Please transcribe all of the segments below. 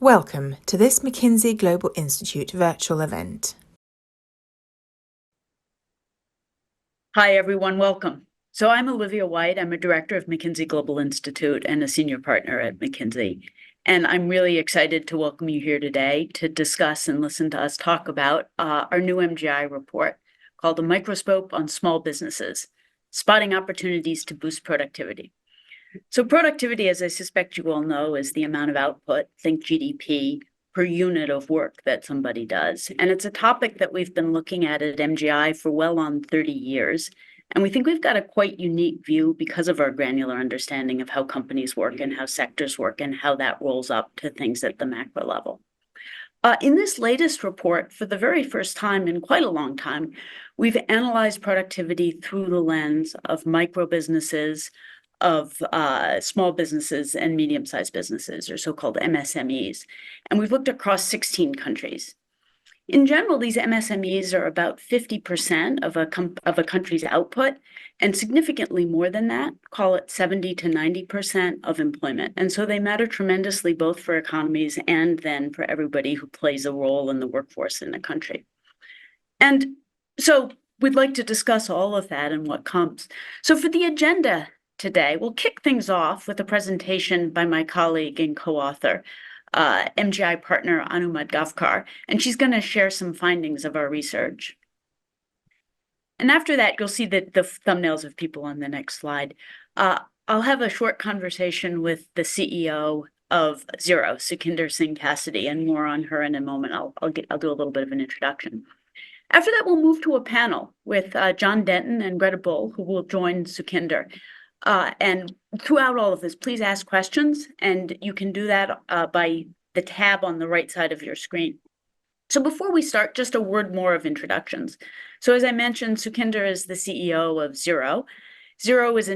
Welcome to this McKinsey Global Institute virtual event. Hi, everyone. Welcome. So I'm Olivia White. I'm a director of McKinsey Global Institute and a senior partner at McKinsey. And I'm really excited to welcome you here today to discuss and listen to us talk about our new MGI report called The Microscope on Small Businesses, Spotting Opportunities to Boost Productivity. So productivity, as I suspect you all know, is the amount of output, think GDP, per unit of work that somebody does. And it's a topic that we've been looking at MGI for well on 30 years. And we think we've got a quite unique view because of our granular understanding of how companies work and how sectors work and how that rolls up to things at the macro level. In this latest report, for the very first time in quite a long time, we've analyzed productivity through the lens of micro businesses, of small businesses and medium-sized businesses, or so-called MSMEs. And we've looked across 16 countries. In general, these MSMEs are about 50% of a country's output, and significantly more than that, call it 70 to 90% of employment. And so they matter tremendously both for economies and then for everybody who plays a role in the workforce in a country. And so we'd like to discuss all of that and what comes. So for the agenda today, we'll kick things off with a presentation by my colleague and co-author, MGI partner Anu Madgavkar, and she's going to share some findings of our research. And after that, you'll see the thumbnails of people on the next slide. I'll have a short conversation with the CEO of Xero, Sukhinder Singh Cassidy, and more on her in a moment. I'll do a little bit of an introduction. After that, we'll move to a panel with John Denton and Greta Bull, who will join Sukhinder. And throughout all of this, please ask questions, and you can do that by the tab on the right side of your screen. So before we start, just a word more of introductions. So as I mentioned, Sukhinder is the CEO of Xero. Xero is a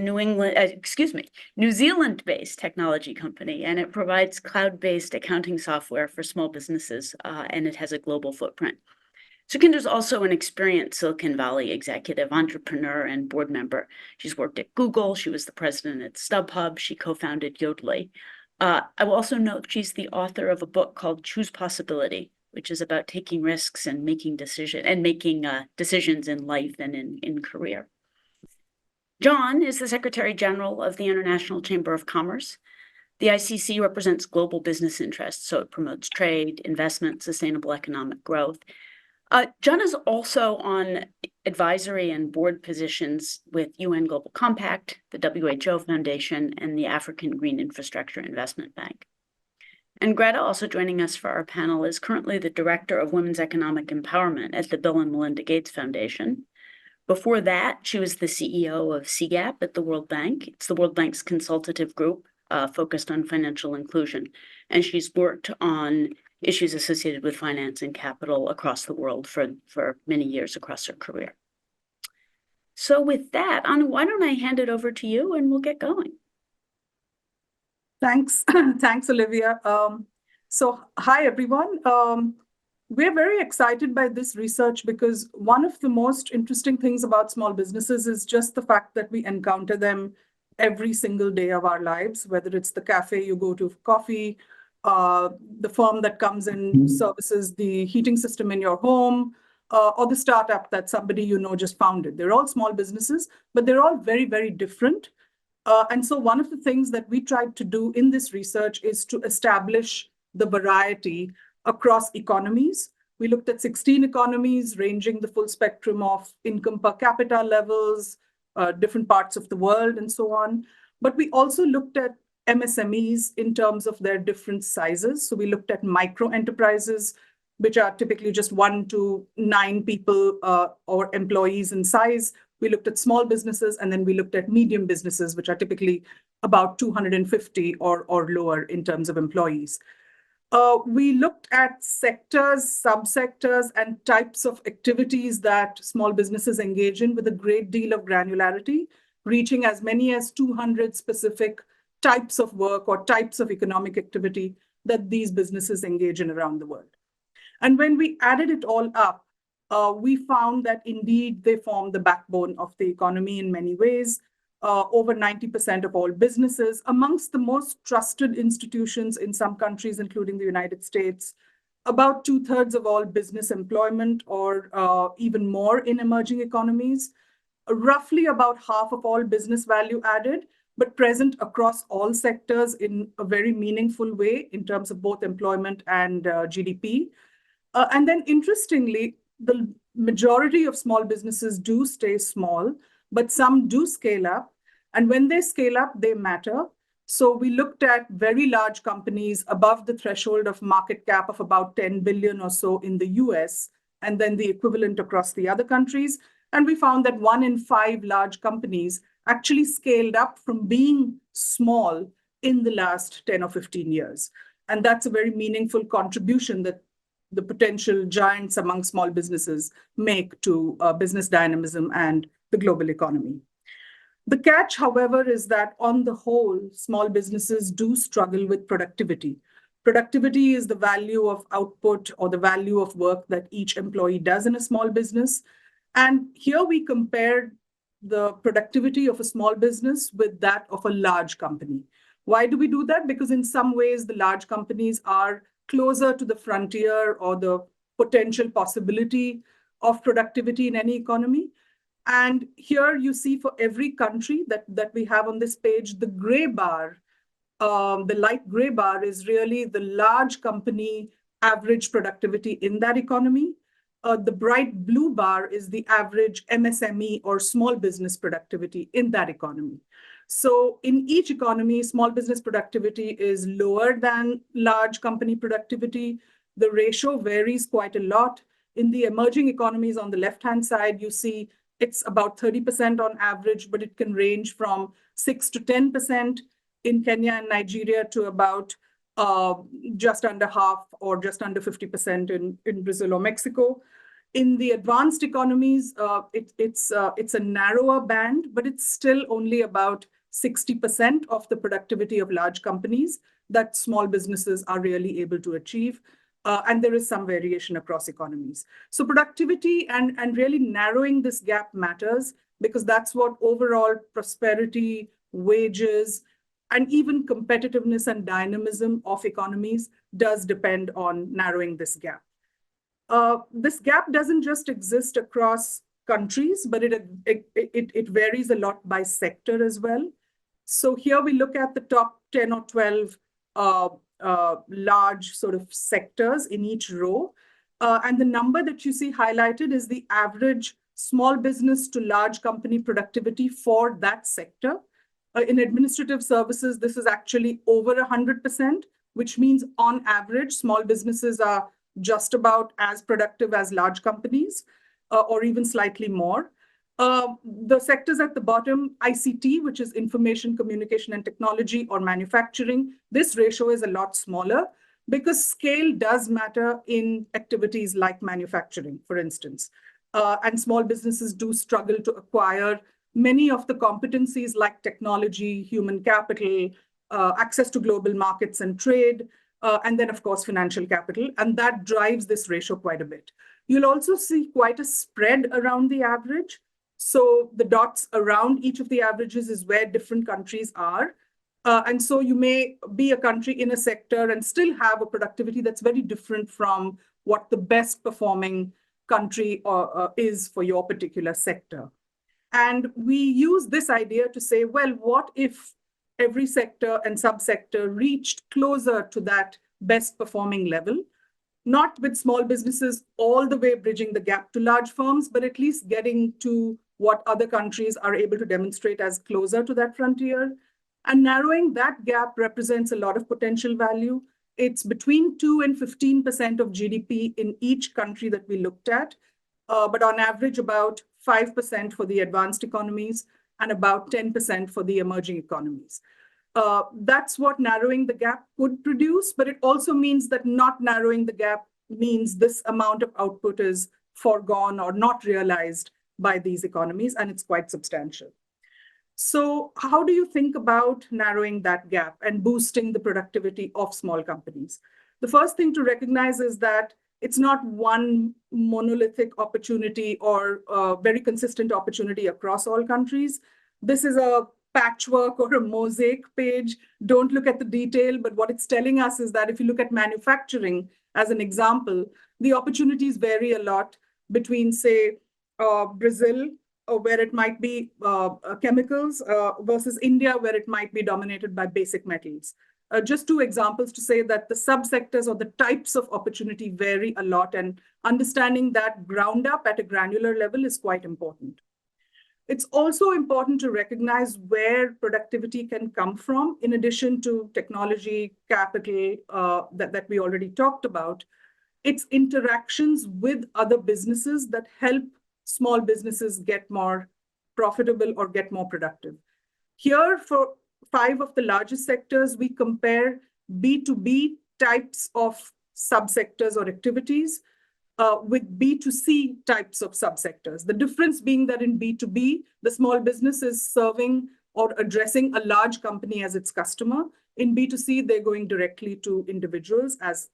New Zealand-based technology company, and it provides cloud-based accounting software for small businesses, and it has a global footprint. Sukhinder's also an experienced Silicon Valley executive, entrepreneur, and board member. She's worked at Google. She was the president at StubHub. She co-founded Yodlee. I will also note she's the author of a book called Choose Possibility, which is about taking risks and making decisions in life and in career. John is the Secretary General of the International Chamber of Commerce. The ICC represents global business interests, so it promotes trade, investment, sustainable economic growth. John is also on advisory and board positions with UN Global Compact, the WHO Foundation, and the African Green Infrastructure Investment Bank. And Greta, also joining us for our panel, is currently the Director of Women's Economic Empowerment at the Bill and Melinda Gates Foundation. Before that, she was the CEO of CGAP at the World Bank. It's the World Bank's consultative group focused on financial inclusion. And she's worked on issues associated with finance and capital across the world for many years across her career. So with that, Anu, why don't I hand it over to you and we'll get going. Thanks. Thanks, Olivia. So hi, everyone. We're very excited by this research because one of the most interesting things about small businesses is just the fact that we encounter them every single day of our lives, whether it's the cafe you go to for coffee, the firm that comes in services the heating system in your home, or the startup that somebody you know just founded. They're all small businesses, but they're all very, very different. And so one of the things that we tried to do in this research is to establish the variety across economies. We looked at 16 economies ranging the full spectrum of income per capita levels, different parts of the world, and so on. But we also looked at MSMEs in terms of their different sizes. So we looked at micro enterprises, which are typically just 1 to 9 people or employees in size. We looked at small businesses, and then we looked at medium businesses, which are typically about 250 or lower in terms of employees. We looked at sectors, subsectors, and types of activities that small businesses engage in with a great deal of granularity, reaching as many as 200 specific types of work or types of economic activity that these businesses engage in around the world. And when we added it all up, we found that indeed they form the backbone of the economy in many ways. over 90% of all businesses, amongst the most trusted institutions in some countries, including the United States, about 2/3 of all business employment or even more in emerging economies, roughly about half of all business value added, but present across all sectors in a very meaningful way in terms of both employment and GDP. And then interestingly, the majority of small businesses do stay small, but some do scale up. And when they scale up, they matter. So we looked at very large companies above the threshold of market cap of about 10 billion or so in the US, and then the equivalent across the other countries. And we found that 1 in 5 large companies actually scaled up from being small in the last 10 or 15 years. And that's a very meaningful contribution that the potential giants among small businesses make to business dynamism and the global economy. The catch, however, is that on the whole, small businesses do struggle with productivity. Productivity is the value of output or the value of work that each employee does in a small business. And here we compare the productivity of a small business with that of a large company. Why do we do that? Because in some ways, the large companies are closer to the frontier or the potential possibility of productivity in any economy. And here you see for every country that we have on this page, the gray bar, the light gray bar is really the large company average productivity in that economy. The bright blue bar is the average MSME or small business productivity in that economy. So in each economy, small business productivity is lower than large company productivity. The ratio varies quite a lot. In the emerging economies on the left-hand side, you see it's about 30% on average, but it can range from 6 to 10% in Kenya and Nigeria to about just under half or just under 50% in Brazil or Mexico. In the advanced economies, it's a narrower band, but it's still only about 60% of the productivity of large companies that small businesses are really able to achieve. And there is some variation across economies. So productivity and really narrowing this gap matters because that's what overall prosperity, wages, and even competitiveness and dynamism of economies does depend on narrowing this gap. This gap doesn't just exist across countries, but it varies a lot by sector as well. So here we look at the top 10 or 12 large sort of sectors in each row. And the number that you see highlighted is the average small business to large company productivity for that sector. In administrative services, this is actually over 100%, which means on average, small businesses are just about as productive as large companies, or even slightly more. The sectors at the bottom, ICT, which is information, communication, and technology, or manufacturing, this ratio is a lot smaller because scale does matter in activities like manufacturing, for instance. And small businesses do struggle to acquire many of the competencies like technology, human capital, access to global markets and trade, and then, of course, financial capital. And that drives this ratio quite a bit. You'll also see quite a spread around the average. So the dots around each of the averages is where different countries are. And so you may be a country in a sector and still have a productivity that's very different from what the best performing country is for your particular sector. And we use this idea to say, well, what if every sector and subsector reached closer to that best performing level? Not with small businesses all the way bridging the gap to large firms, but at least getting to what other countries are able to demonstrate as closer to that frontier. And narrowing that gap represents a lot of potential value. It's between 2 and 15% of GDP in each country that we looked at, but on average about 5% for the advanced economies and about 10% for the emerging economies. That's what narrowing the gap could produce, but it also means that not narrowing the gap means this amount of output is foregone or not realized by these economies, and it's quite substantial. So how do you think about narrowing that gap and boosting the productivity of small companies? The first thing to recognize is that it's not one monolithic opportunity or a very consistent opportunity across all countries. This is a patchwork or a mosaic page. Don't look at the detail, but what it's telling us is that if you look at manufacturing as an example, the opportunities vary a lot between, say, Brazil, where it might be chemicals, versus India, where it might be dominated by basic metals. Just two examples to say that the subsectors or the types of opportunity vary a lot, and understanding that ground up at a granular level is quite important. It's also important to recognize where productivity can come from, in addition to technology, capital that we already talked about. It's interactions with other businesses that help small businesses get more profitable or get more productive. Here, for 5 of the largest sectors, we compare B2B types of subsectors or activities with B2C types of subsectors. The difference being that in B2B, the small business is serving or addressing a large company as its customer. In B2C, they're going directly to individuals as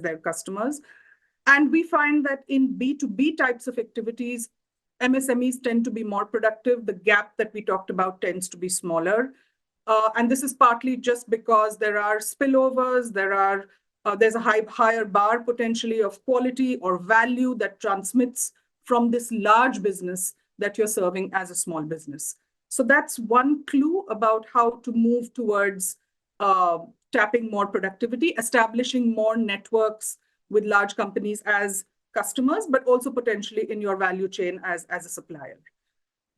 their customers. And we find that in B2B types of activities, MSMEs tend to be more productive. The gap that we talked about tends to be smaller. And this is partly just because there are spillovers, there's a higher bar potentially of quality or value that transmits from this large business that you're serving as a small business. So that's one clue about how to move towards tapping more productivity, establishing more networks with large companies as customers, but also potentially in your value chain as a supplier.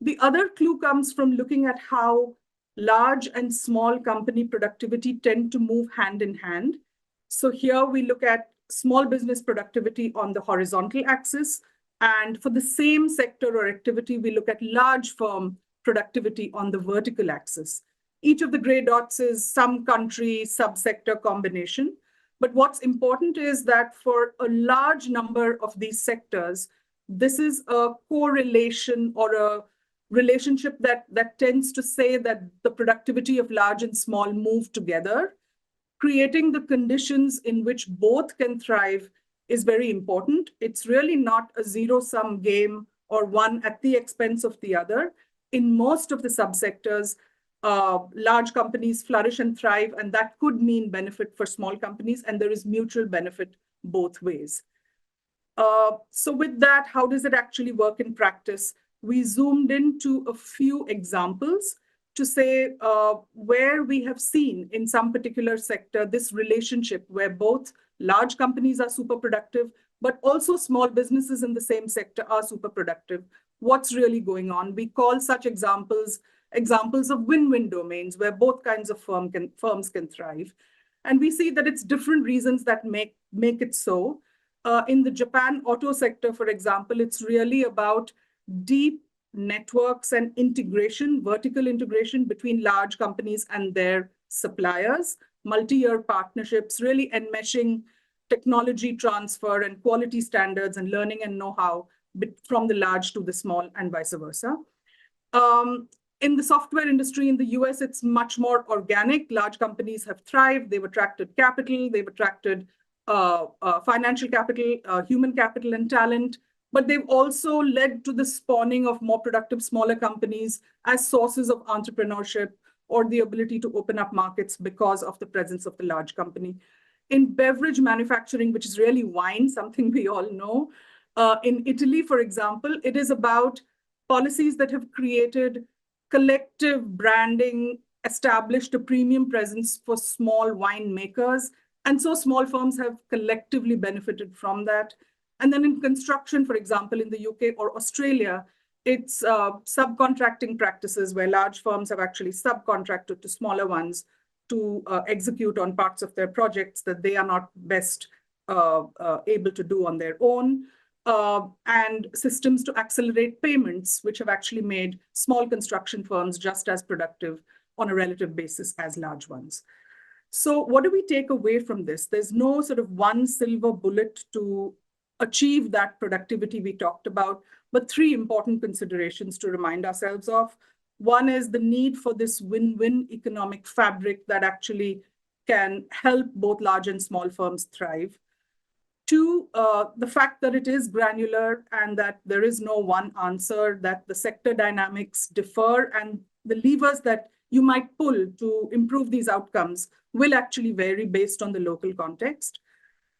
The other clue comes from looking at how large and small company productivity tend to move hand in hand. So here we look at small business productivity on the horizontal axis. And for the same sector or activity, we look at large firm productivity on the vertical axis. Each of the gray dots is some country, subsector combination. But what's important is that for a large number of these sectors, this is a correlation or a relationship that tends to say that the productivity of large and small move together. Creating the conditions in which both can thrive is very important. It's really not a zero-sum game or one at the expense of the other. In most of the subsectors, large companies flourish and thrive, and that could mean benefit for small companies, and there is mutual benefit both ways. So with that, how does it actually work in practice? We zoomed into a few examples to say where we have seen in some particular sector this relationship where both large companies are super productive, but also small businesses in the same sector are super productive. What's really going on? We call such examples of win-win domains where both kinds of firms can thrive. And we see that it's different reasons that make it so. In the Japan auto sector, for example, it's really about deep networks and integration, vertical integration between large companies and their suppliers, multi-year partnerships, really enmeshing technology transfer and quality standards and learning and know-how from the large to the small and vice versa. In the software industry in the US, it's much more organic. Large companies have thrived. They've attracted capital. They've attracted financial capital, human capital, and talent. But they've also led to the spawning of more productive, smaller companies as sources of entrepreneurship or the ability to open up markets because of the presence of the large company. In beverage manufacturing, which is really wine, something we all know, in Italy, for example, it is about policies that have created collective branding, established a premium presence for small wine makers. And so small firms have collectively benefited from that. And then in construction, for example, in the UK or Australia, it's subcontracting practices where large firms have actually subcontracted to smaller ones to execute on parts of their projects that they are not best able to do on their own. And systems to accelerate payments, which have actually made small construction firms just as productive on a relative basis as large ones. So what do we take away from this? There's no sort of one silver bullet to achieve that productivity we talked about, but 3 important considerations to remind ourselves of. One is the need for this win-win economic fabric that actually can help both large and small firms thrive. 2, the fact that it is granular and that there is no one answer, that the sector dynamics differ, and the levers that you might pull to improve these outcomes will actually vary based on the local context.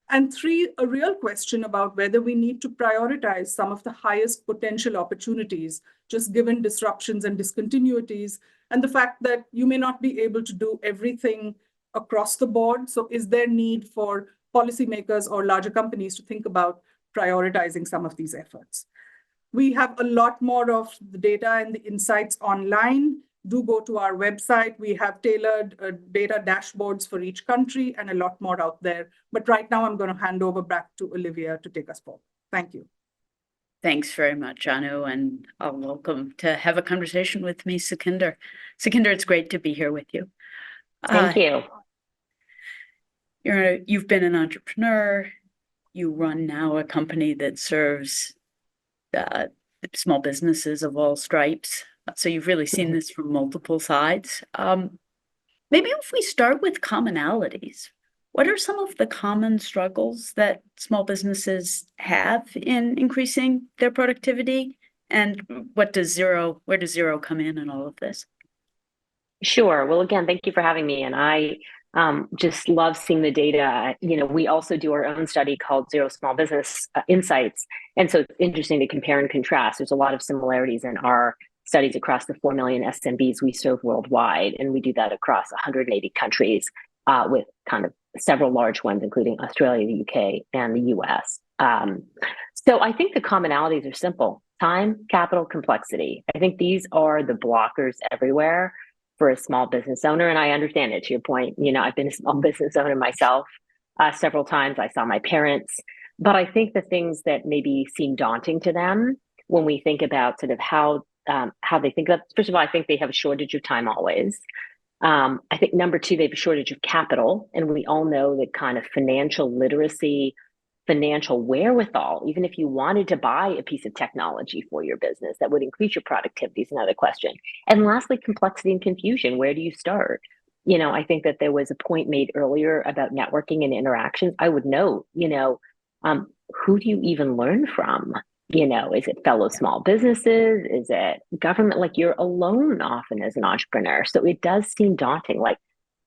And three, a real question about whether we need to prioritize some of the highest potential opportunities, just given disruptions and discontinuities, and the fact that you may not be able to do everything across the board. So is there need for policymakers or larger companies to think about prioritizing some of these efforts? We have a lot more of the data and the insights online. Do go to our website. We have tailored data dashboards for each country and a lot more out there. But right now, I'm going to hand over back to Olivia to take us forward. Thank you. Thanks very much, Anu, and welcome to have a conversation with me, Sukhinder. Sukhinder, it's great to be here with you. Thank you. You've been an entrepreneur. You run now a company that serves small businesses of all stripes. So you've really seen this from multiple sides. Maybe if we start with commonalities, what are some of the common struggles that small businesses have in increasing their productivity? And where does zero come in all of this? Sure. Well, again, thank you for having me. And I just love seeing the data. We also do our own study called Zero Small Business Insights. And so it's interesting to compare and contrast. There's a lot of similarities in our studies across the 4 million SMBs we serve worldwide. And we do that across 180 countries with kind of several large ones, including Australia, the UK, and the US. So I think the commonalities are simple: time, capital, complexity. I think these are the blockers everywhere for a small business owner. And I understand it. To your point, I've been a small business owner myself several times. I saw my parents. But I think the things that maybe seem daunting to them when we think about sort of how they think about, first of all, I think they have a shortage of time always. I think number two, they have a shortage of capital. And we all know that kind of financial literacy, financial wherewithal, even if you wanted to buy a piece of technology for your business that would increase your productivity is another question. And lastly, complexity and confusion. Where do you start? I think that there was a point made earlier about networking and interactions. I would note, who do you even learn from? Is it fellow small businesses? Is it government? Like, you're alone often as an entrepreneur. So it does seem daunting. Like,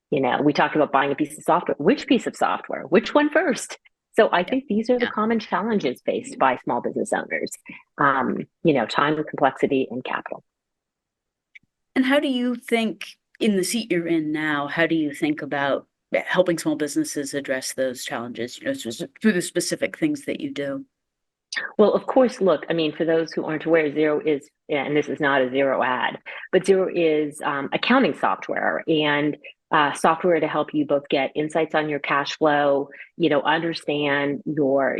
we talk about buying a piece of software. Which piece of software? Which one first? So I think these are the common challenges faced by small business owners, time, complexity, and capital. And how do you think, in the seat you're in now, how do you think about helping small businesses address those challenges, through the specific things that you do? Well, of course, look, I mean, for those who aren't aware, Xero is, and this is not a Xero ad, but Xero is accounting software and software to help you both get insights on your cash flow, understand your,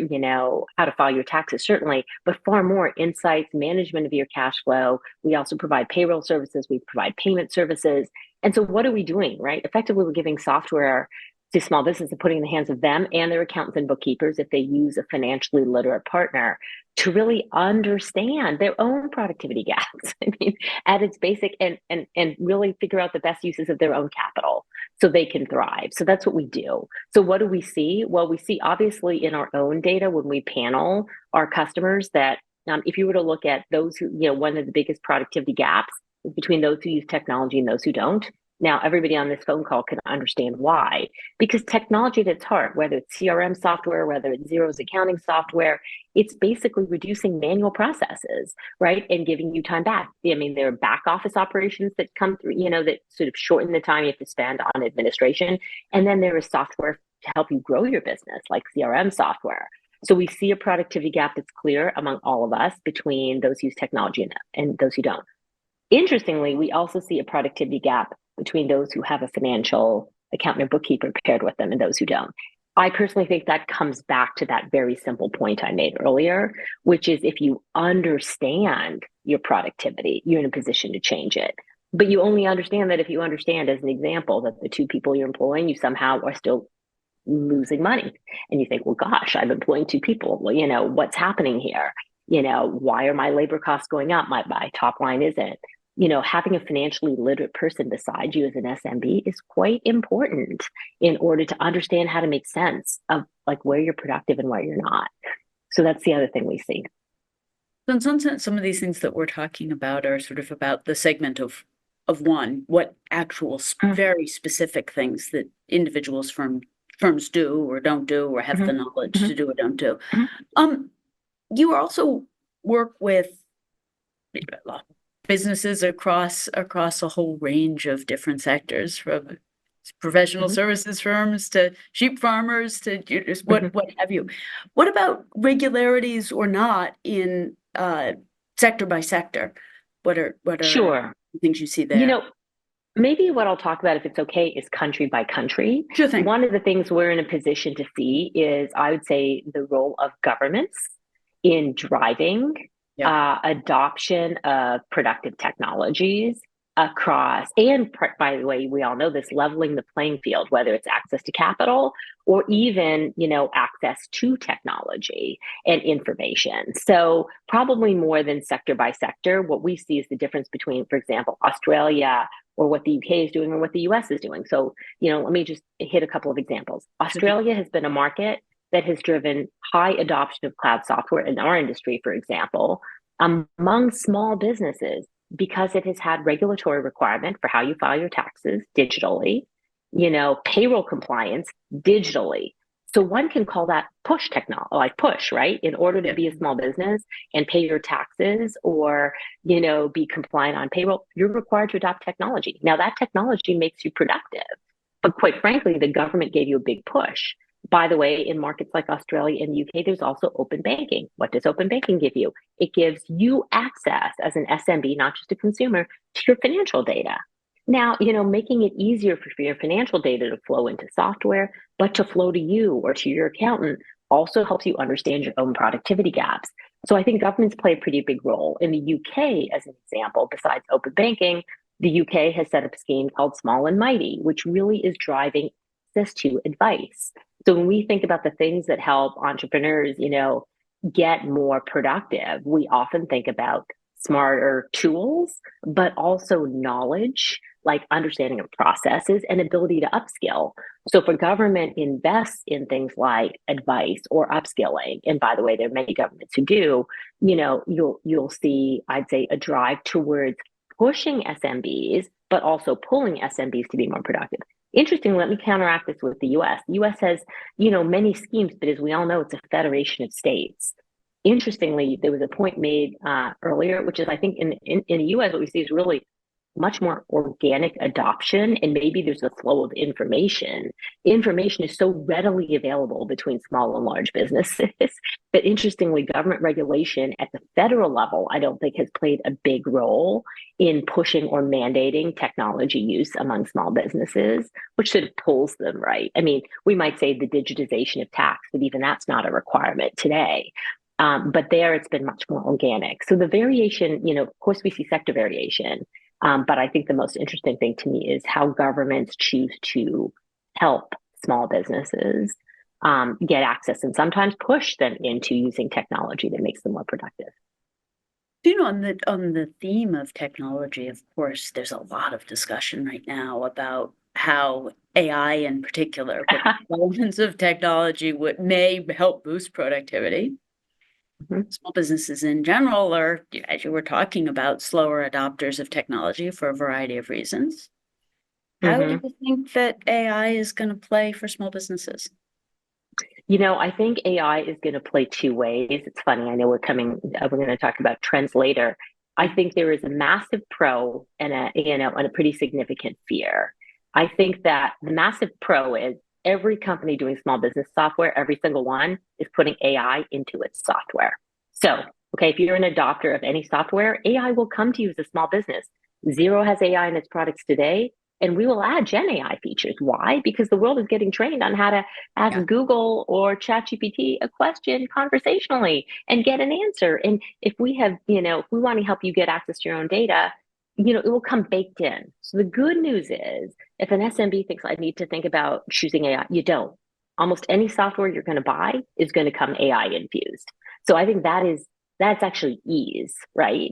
how to file your taxes, certainly, but far more insights, management of your cash flow. We also provide payroll services. We provide payment services. And so what are we doing, right? Effectively, we're giving software to small businesses and putting in the hands of them and their accountants and bookkeepers, if they use a financially literate partner, to really understand their own productivity gaps. I mean, at its basic, and really figure out the best uses of their own capital so they can thrive. So that's what we do. So what do we see? Well, we see obviously in our own data when we panel our customers that if you were to look at those who, one of the biggest productivity gaps is between those who use technology and those who don't. Now, everybody on this phone call can understand why, because technology at its heart, whether it's CRM software, whether it's Xero's accounting software, it's basically reducing manual processes, right? And giving you time back. I mean, there are back office operations that come through, that sort of shorten the time you have to spend on administration. And then there is software to help you grow your business, like CRM software. So we see a productivity gap that's clear among all of us between those who use technology and those who don't. Interestingly, we also see a productivity gap between those who have a financial accountant or bookkeeper paired with them and those who don't. I personally think that comes back to that very simple point I made earlier, which is if you understand your productivity, you're in a position to change it. But you only understand that if you understand, as an example, that the two people you're employing, you somehow are still losing money. And you think, well, gosh, I'm employing two people. Well, what's happening here? Why are my labor costs going up? My top line isn't. Having a financially literate person beside you as an SMB is quite important in order to understand how to make sense of like where you're productive and where you're not. So that's the other thing we see. So in some sense, some of these things that we're talking about are sort of about the segment of of one, what actual very specific things that individuals firms do or don't do or have the knowledge to do or don't do. You also work with businesses across a whole range of different sectors, from professional services firms to sheep farmers to what have you. What about regularities or not in sector by sector? What are Sure. things you see there? Maybe what I'll talk about, if it's okay, is country by country. Sure thing. One of the things we're in a position to see is, I would say, the role of governments in driving adoption of productive technologies across, and by the way, we all know this, leveling the playing field, whether it's access to capital or even, access to technology and information. So probably more than sector by sector, what we see is the difference between, for example, Australia or what the UK is doing or what the US is doing. So, let me just hit a couple of examples. Australia has been a market that has driven high adoption of cloud software in our industry, for example, among small businesses, because it has had regulatory requirement for how you file your taxes digitally, payroll compliance digitally. So one can call that push technology, like push, right? In order to be a small business and pay your taxes or, be compliant on payroll, you're required to adopt technology. Now that technology makes you productive, but quite frankly, the government gave you a big push. By the way, in markets like Australia and the UK, there's also open banking. What does open banking give you? It gives you access as an SMB, not just a consumer, to your financial data. Now, making it easier for your financial data to flow into software, but to flow to you or to your accountant also helps you understand your own productivity gaps. So I think governments play a pretty big role. In the UK, as an example, besides open banking, the UK has set up a scheme called Small and Mighty, which really is driving access to advice. So when we think about the things that help entrepreneurs, get more productive, we often think about smarter tools, but also knowledge, like understanding of processes and ability to upskill. So for government invests in things like advice or upskilling, and by the way, there are many governments who do, you'll see, I'd say, a drive towards pushing SMBs, but also pulling SMBs to be more productive. Interestingly, let me counteract this with the US. The US has, many schemes, but as we all know, it's a federation of states. Interestingly, there was a point made earlier, which is, I think in the US, what we see is really much more organic adoption, and maybe there's a flow of information. Information is so readily available between small and large businesses. But interestingly, government regulation at the federal level, I don't think has played a big role in pushing or mandating technology use among small businesses, which sort of pulls them, right? I mean, we might say the digitization of tax, but even that's not a requirement today. But there it's been much more organic. So the variation, of course we see sector variation, but I think the most interesting thing to me is how governments choose to help small businesses get access and sometimes push them into using technology that makes them more productive. On the theme of technology, of course, there's a lot of discussion right now about how AI in particular, but elements of technology may help boost productivity. Small businesses in general are, as you were talking about, slower adopters of technology for a variety of reasons. How do you think that AI is going to play for small businesses? I think AI is going to play two ways. It's funny. I know we're going to talk about trends later. I think there is a massive pro and a pretty significant fear. I think that the massive pro is every company doing small business software, every single one is putting AI into its software. So, okay, if you're an adopter of any software, AI will come to you as a small business. Xero has AI in its products today, and we will add Gen AI features. Why? Because the world is getting trained on how to ask Google or ChatGPT a question conversationally and get an answer. And if we have, if we want to help you get access to your own data, it will come baked in. So the good news is, if an SMB thinks I need to think about choosing AI, you don't. Almost any software you're going to buy is going to come AI infused. So I think that's actually ease, right?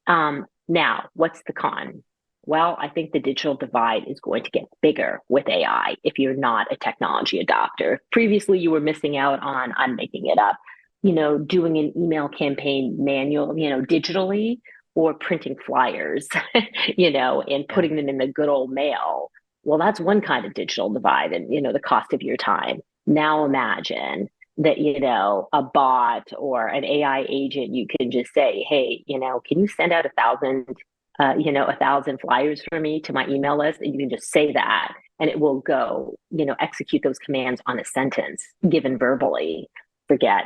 Now, what's the con? Well, I think the digital divide is going to get bigger with AI if you're not a technology adopter. Previously, you were missing out on, I'm making it up, doing an email campaign digitally, or printing flyers, and putting them in the good old mail. Well, that's one kind of digital divide and, the cost of your time. Now imagine that, a bot or an AI agent, you can just say, hey, can you send out 1,000 flyers for me to my email list? And you can just say that and it will go, execute those commands on a sentence given verbally. Forget,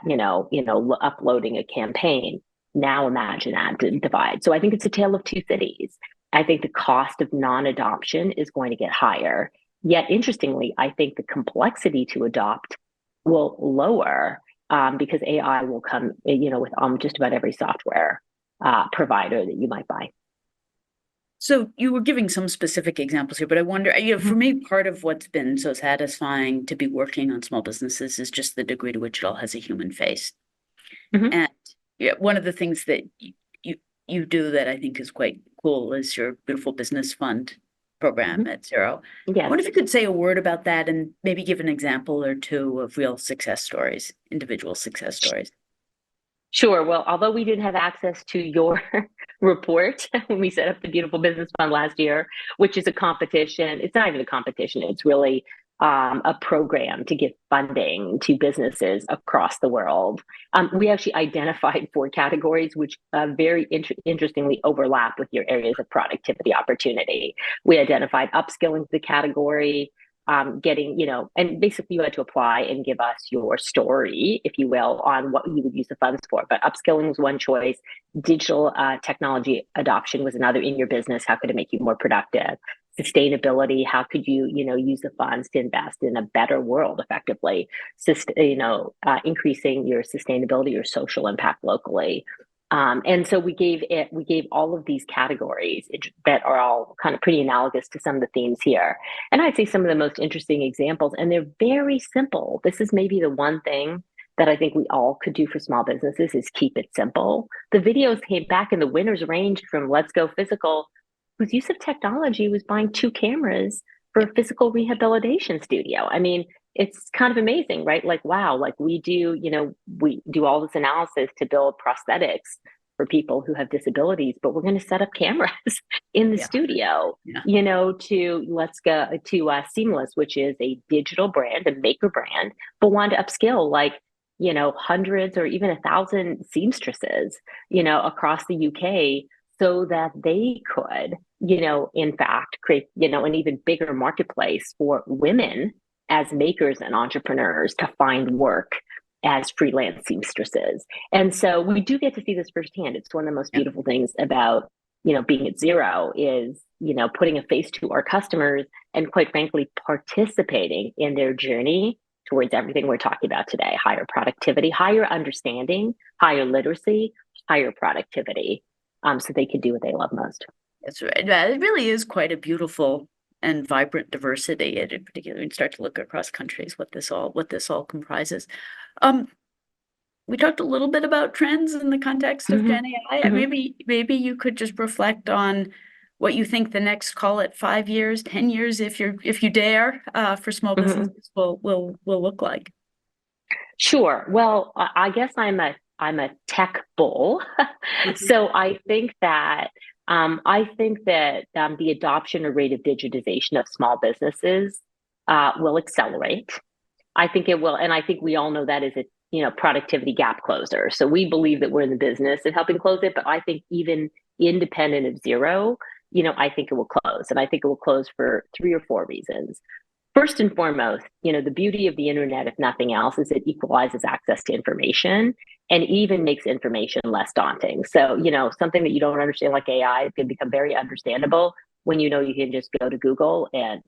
uploading a campaign. Now imagine that divide. So I think it's a tale of two cities. I think the cost of non-adoption is going to get higher. Yet, interestingly, I think the complexity to adopt will lower because AI will come, with just about every software provider that you might buy. So you were giving some specific examples here, but I wonder, for me, part of what's been so satisfying to be working on small businesses is just the degree to which it all has a human face. And one of the things that you do that I think is quite cool is your Beautiful Business Fund program at Xero. Yes. I wonder if you could say a word about that and maybe give an example or two of real success stories, individual success stories. Sure. Well, although we didn't have access to your report when we set up the Beautiful Business Fund last year, which is a competition, it's not even a competition, it's really a program to give funding to businesses across the world. We actually identified 4 categories, which very interestingly overlap with your areas of productivity opportunity. We identified upskilling the category, getting, and basically you had to apply and give us your story, if you will, on what you would use the funds for. But upskilling was one choice. Digital technology adoption was another in your business. How could it make you more productive? Sustainability, how could you, use the funds to invest in a better world effectively? Increasing your sustainability, your social impact locally. And so we gave all of these categories that are all kind of pretty analogous to some of the themes here. And I'd say some of the most interesting examples, and they're very simple. This is maybe the one thing that I think we all could do for small businesses is keep it simple. The videos came back and the winners ranged from Let's Go Physical, whose use of technology was buying 2 cameras for a physical rehabilitation studio. I mean, it's kind of amazing, right? Like, wow, like we do all this analysis to build prosthetics for people who have disabilities, but we're going to set up cameras in the studio, to let's go to Seamless, which is a digital brand, a maker brand, but want to upskill hundreds or even 1,000 seamstresses, across the UK so that they could, in fact, create, an even bigger marketplace for women as makers and entrepreneurs to find work as freelance seamstresses. And so we do get to see this firsthand. It's one of the most beautiful things about, being at Xero is, putting a face to our customers and quite frankly, participating in their journey towards everything we're talking about today: higher productivity, higher understanding, higher literacy, higher productivity, so they can do what they love most. That's right. It really is quite a beautiful and vibrant diversity, and in particular, when you start to look across countries, what this all comprises. We talked a little bit about trends in the context of Gen AI. Maybe you could just reflect on what you think the next, call it 5 years, 10 years, if you dare, for small businesses will look like. Sure. Well, I guess I'm a tech bull, so I think that the adoption or rate of digitization of small businesses will accelerate. I think it will, and I think we all know that is a productivity gap closer. So we believe that we're in the business of helping close it, but I think even independent of Xero, I think it will close, and I think it will close for 3 or 4 reasons. First and foremost, the beauty of the internet, if nothing else, is it equalizes access to information and even makes information less daunting. So, something that you don't understand like AI can become very understandable when you can just go to Google and,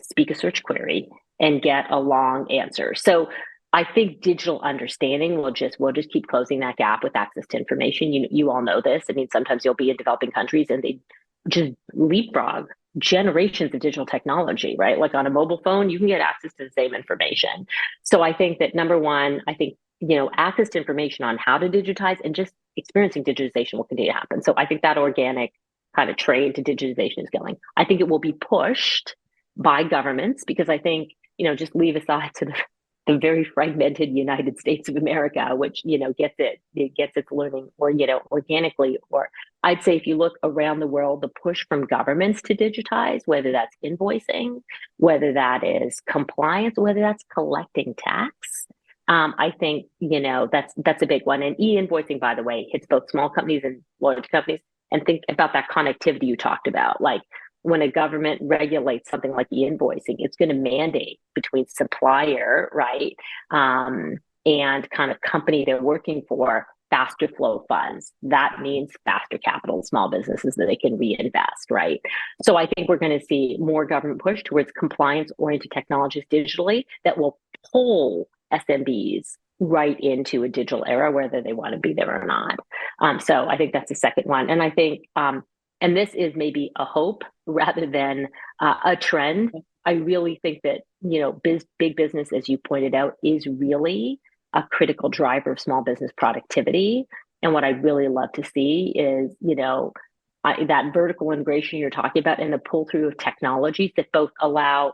speak a search query and get a long answer. So I think digital understanding will just keep closing that gap with access to information. You all know this. I mean, sometimes you'll be in developing countries and they just leapfrog generations of digital technology, right? Like on a mobile phone, you can get access to the same information. So I think that number one, access to information on how to digitize and just experiencing digitization will continue to happen. So I think that organic kind of trade to digitization is going. I think it will be pushed by governments because I think, just leave aside to the very fragmented United States of America, which, gets its learning, or, organically. Or I'd say if you look around the world, the push from governments to digitize, whether that's invoicing, whether that is compliance, whether that's collecting tax, I think, that's a big one. And e-invoicing, by the way, hits both small companies and large companies. And think about that connectivity you talked about. Like, when a government regulates something like e-invoicing, it's going to mandate between supplier, right, and kind of company they're working for, faster flow funds. That means faster capital in small businesses that they can reinvest, right? So I think we're going to see more government push towards compliance-oriented technologies digitally that will pull SMBs right into a digital era, whether they want to be there or not. So I think that's the second one. And I think, and this is maybe a hope rather than a trend. I really think that, big business, as you pointed out, is really a critical driver of small business productivity. And what I'd really love to see is, that vertical integration you're talking about, and the pull through of technologies that both allow,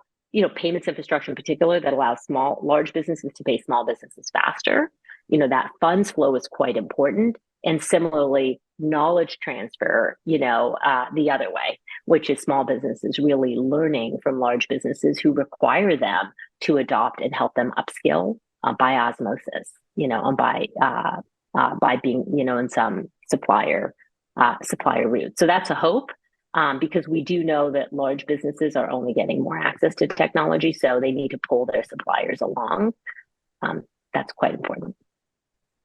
payments infrastructure in particular, that allows large businesses to pay small businesses faster. That funds flow is quite important. And similarly, knowledge transfer, the other way, which is small businesses really learning from large businesses who require them to adopt and help them upskill by osmosis, and by being, in some supplier route. So that's a hope, because we do know that large businesses are only getting more access to technology, so they need to pull their suppliers along. That's quite important.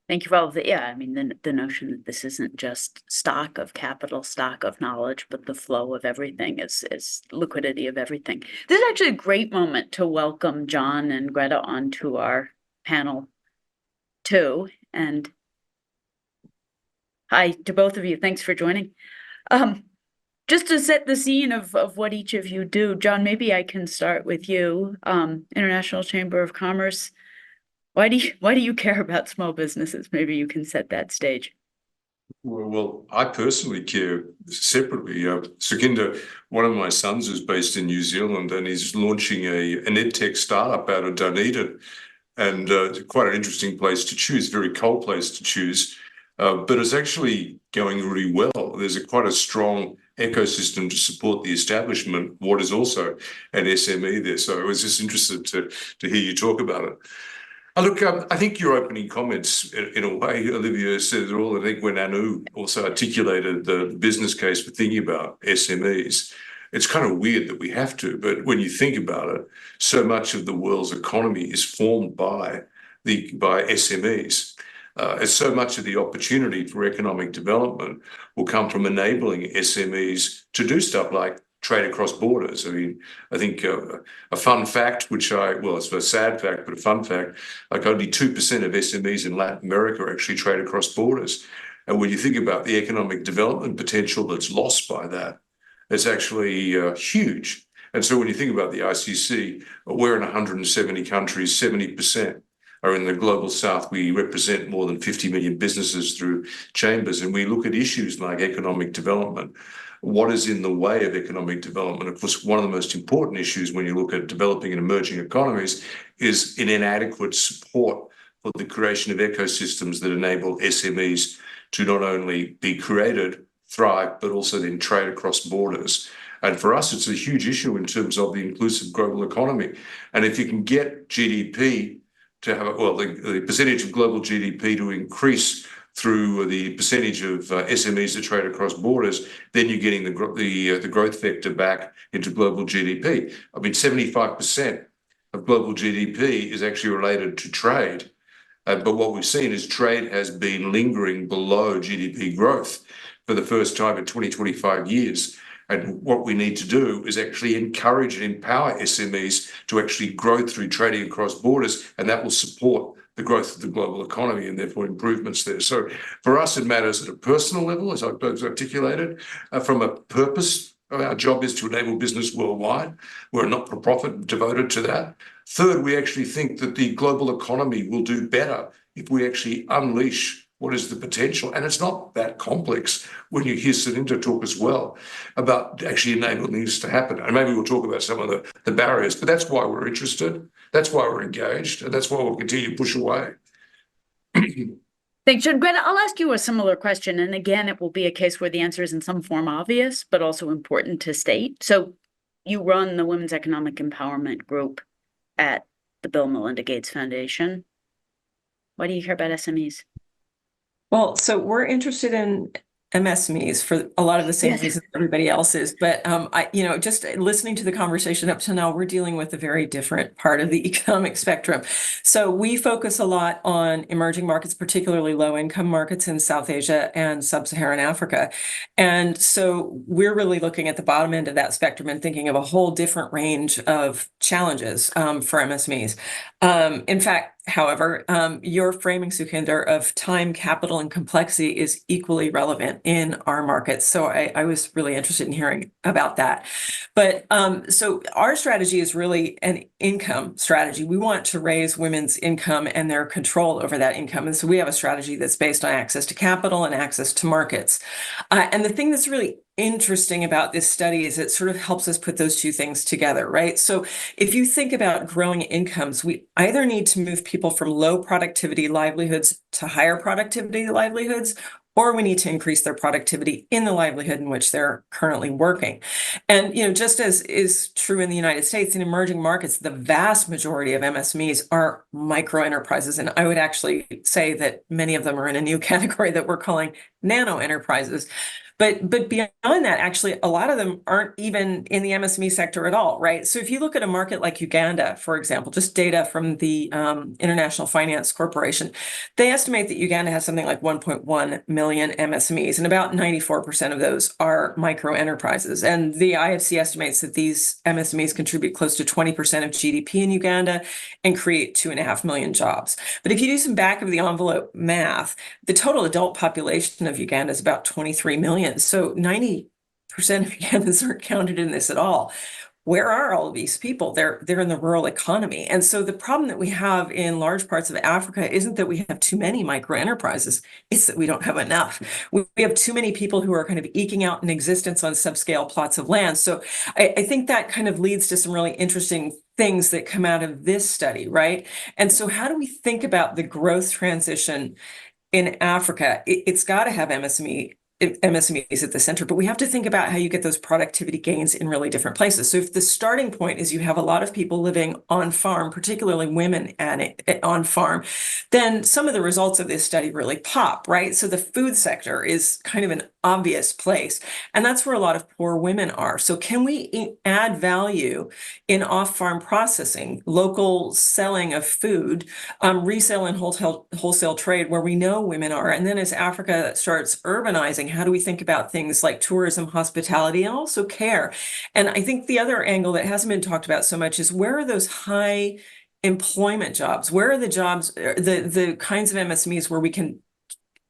Thank you for all of that. Yeah, I mean, the notion that this isn't just stock of capital, stock of knowledge, but the flow of everything is liquidity of everything. This is actually a great moment to welcome John and Greta onto our panel too. And hi to both of you. Thanks for joining. Just to set the scene of what each of you do, John, maybe I can start with you. International Chamber of Commerce. Why do you care about small businesses? Maybe you can set that stage. Well, I personally care separately. Sukhinder, one of my sons, is based in New Zealand, and he's launching an edtech startup out of Dunedin, and quite an interesting place to choose, very cold place to choose, but it's actually going really well. There's quite a strong ecosystem to support the establishment, what is also an SME there. So I was just interested to hear you talk about it. Look, I think your opening comments, in a way, Olivia, said it all. I think when Anu also articulated the business case for thinking about SMEs, it's kind of weird that we have to, but when you think about it, so much of the world's economy is formed by SMEs. And so much of the opportunity for economic development will come from enabling SMEs to do stuff like trade across borders. I mean, I think a fun fact, it's a sad fact, but a fun fact, like only 2% of SMEs in Latin America actually trade across borders. And when you think about the economic development potential that's lost by that, it's actually huge. And so when you think about the ICC, we're in 170 countries, 70% are in the global south. We represent more than 50 million businesses through chambers, and we look at issues like economic development. What is in the way of economic development? Of course, one of the most important issues when you look at developing and emerging economies is an inadequate support for the creation of ecosystems that enable SMEs to not only be created, thrive, but also then trade across borders. And for us, it's a huge issue in terms of the inclusive global economy. And if you can get GDP to have, the percentage of global GDP to increase through the percentage of SMEs that trade across borders, then you're getting the growth vector back into global GDP. I mean, 75% of global GDP is actually related to trade. But what we've seen is trade has been lingering below GDP growth for the first time in 25 years. And what we need to do is actually encourage and empower SMEs to actually grow through trading across borders, and that will support the growth of the global economy and therefore improvements there. So for us, it matters at a personal level, as I've articulated. From a purpose, our job is to enable business worldwide. We're a not-for-profit devoted to that. Third, we actually think that the global economy will do better if we actually unleash What is the potential? And it's not that complex when you hear Suninder talk as well about actually enabling this to happen. And maybe we'll talk about some of the barriers, but that's why we're interested. That's why we're engaged. And that's why we'll continue to push away. Thanks, John. Greta, I'll ask you a similar question. And again, it will be a case where the answer is in some form obvious, but also important to state. So you run the Women's Economic Empowerment Group at the Bill and Melinda Gates Foundation. Why do you care about SMEs? Well, so we're interested in MSMEs for a lot of the same reasons everybody else is. But just listening to the conversation up to now, we're dealing with a very different part of the economic spectrum. So we focus a lot on emerging markets, particularly low-income markets in South Asia and Sub-Saharan Africa. And so we're really looking at the bottom end of that spectrum and thinking of a whole different range of challenges for MSMEs. In fact, however, your framing, Sukhinder, of time, capital, and complexity is equally relevant in our markets. So I was really interested in hearing about that. But so our strategy is really an income strategy. We want to raise women's income and their control over that income. And so we have a strategy that's based on access to capital and access to markets. And the thing that's really interesting about this study is it sort of helps us put those two things together, right? So if you think about growing incomes, we either need to move people from low productivity livelihoods to higher productivity livelihoods, or we need to increase their productivity in the livelihood in which they're currently working. And, just as is true in the United States, in emerging markets, the vast majority of MSMEs are micro enterprises. And I would actually say that many of them are in a new category that we're calling nano enterprises. But beyond that, actually, a lot of them aren't even in the MSME sector at all, right? So if you look at a market like Uganda, for example, just data from the International Finance Corporation, they estimate that Uganda has something like 1.1 million MSMEs, and about 94% of those are micro enterprises. And the IFC estimates that these MSMEs contribute close to 20% of GDP in Uganda and create 2.5 million jobs. But if you do some back of the envelope math, the total adult population of Uganda is about 23 million. So 90% of Ugandans aren't counted in this at all. Where are all of these people? They're in the rural economy. And so the problem that we have in large parts of Africa isn't that we have too many micro enterprises, it's that we don't have enough. We have too many people who are kind of eking out an existence on subscale plots of land. So I think that kind of leads to some really interesting things that come out of this study, right? And so how do we think about the growth transition in Africa? It's got to have MSMEs at the center, but we have to think about how you get those productivity gains in really different places. So if the starting point is you have a lot of people living on farm, particularly women on farm, then some of the results of this study really pop, right? So the food sector is kind of an obvious place, and that's where a lot of poor women are. So can we add value in off-farm processing, local selling of food, resale and wholesale trade where we know women are? And then as Africa starts urbanizing, how do we think about things like tourism, hospitality, and also care? And I think the other angle that hasn't been talked about so much is where are those high employment jobs? Where are the jobs, the kinds of MSMEs where we can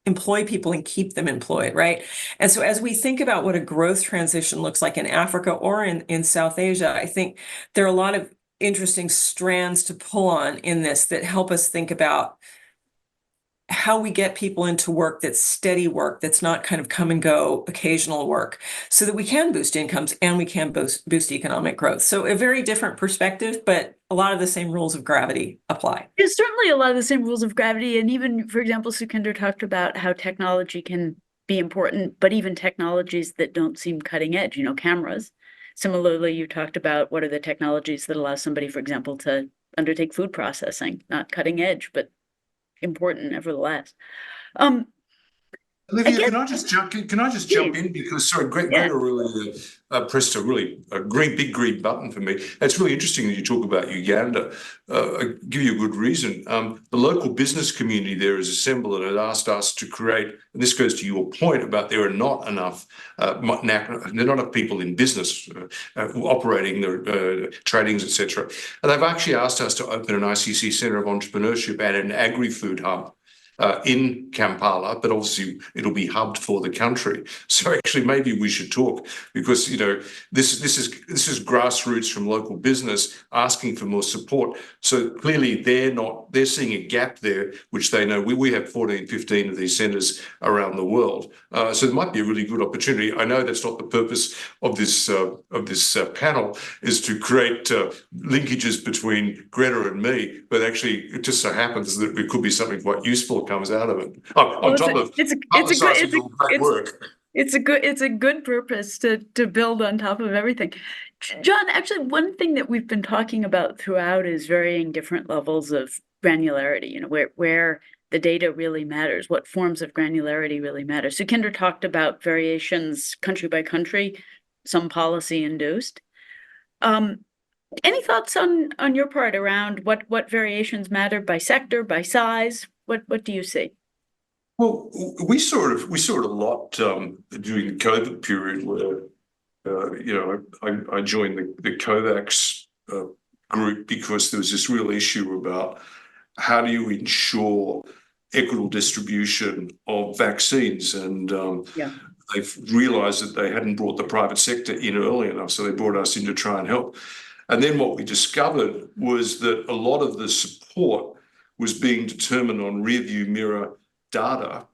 employ people and keep them employed, right? And so as we think about what a growth transition looks like in Africa or in South Asia, I think there are a lot of interesting strands to pull on in this that help us think about how we get people into work that's steady work, that's not kind of come and go occasional work, so that we can boost incomes and we can boost economic growth. So a very different perspective, but a lot of the same rules of gravity apply. There's certainly a lot of the same rules of gravity. And even, for example, Sukhinder talked about how technology can be important, but even technologies that don't seem cutting edge, cameras. Similarly, you talked about what are the technologies that allow somebody, for example, to undertake food processing, not cutting edge, but important nevertheless. Olivia, can I just jump in because Greta really pressed a big green button for me. It's really interesting that you talk about Uganda. I'll give you a good reason. The local business community there is assembled and has asked us to create, and this goes to your point about there are not enough people in business operating the tradings, etc. And they've actually asked us to open an ICC Centre of Entrepreneurship and an agri-food hub in Kampala, but obviously it'll be hubbed for the country. So actually, maybe we should talk, because this is grassroots from local business asking for more support. So clearly they're seeing a gap there, which they know we have 14, 15 of these centres around the world. So it might be a really good opportunity. I know that's not the purpose of this panel, is to create linkages between Greta and me, but actually it just so happens that it could be something quite useful comes out of it. On top of great work. It's a good purpose to build on top of everything. John, actually, one thing that we've been talking about throughout is varying different levels of granularity, where the data really matters, what forms of granularity really matter. So Sukhinder talked about variations country by country, some policy induced. Any thoughts on your part around what variations matter by sector, by size? What do you see? Well, we saw it a lot during the COVID period, where I joined the COVAX group because there was this real issue about how do you ensure equitable distribution of vaccines, and they've realised that they hadn't brought the private sector in early enough, so they brought us in to try and help. And then what we discovered was that a lot of the support was being determined on rearview mirror data,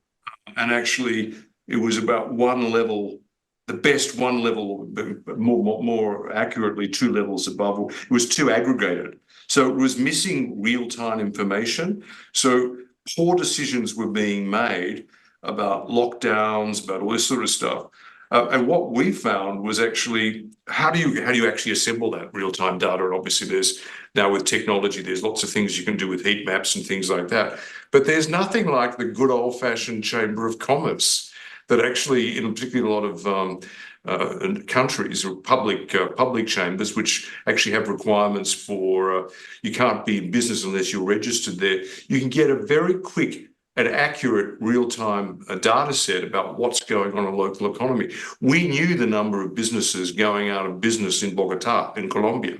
and actually it was about one level, the best one level, more accurately 2 levels above. It was too aggregated, so it was missing real-time information. So poor decisions were being made about lockdowns, about all this sort of stuff. And what we found was actually, how do you actually assemble that real-time data? And obviously there's now, with technology, there's lots of things you can do with heat maps and things like that. But there's nothing like the good old-fashioned Chamber of Commerce that actually, in particularly a lot of countries, or public chambers, which actually have requirements for you can't be in business unless you're registered there. You can get a very quick and accurate real-time data set about what's going on in a local economy. We knew the number of businesses going out of business in Bogota, in Colombia,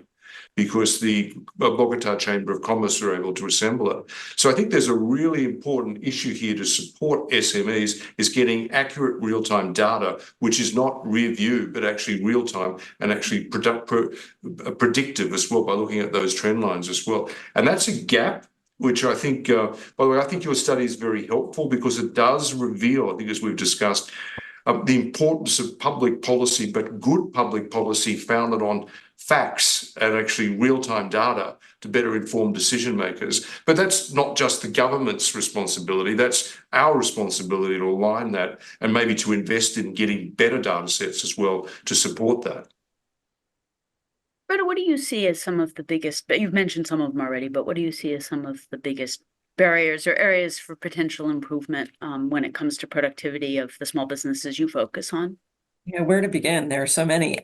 because the Bogota Chamber of Commerce were able to assemble it. So I think there's a really important issue here to support SMEs, is getting accurate real-time data, which is not rear view, but actually real-time and actually predictive as well, by looking at those trend lines as well. And that's a gap which I think, by the way, I think your study is very helpful, because it does reveal, I think as we've discussed, the importance of public policy, but good public policy founded on facts and actually real-time data to better inform decision makers. But that's not just the government's responsibility, that's our responsibility to align that, and maybe to invest in getting better data sets as well to support that. Greta, what do you see as some of the biggest, but you've mentioned some of them already, but what do you see as some of the biggest barriers or areas for potential improvement when it comes to productivity of the small businesses you focus on? Yeah, where to begin? There are so many.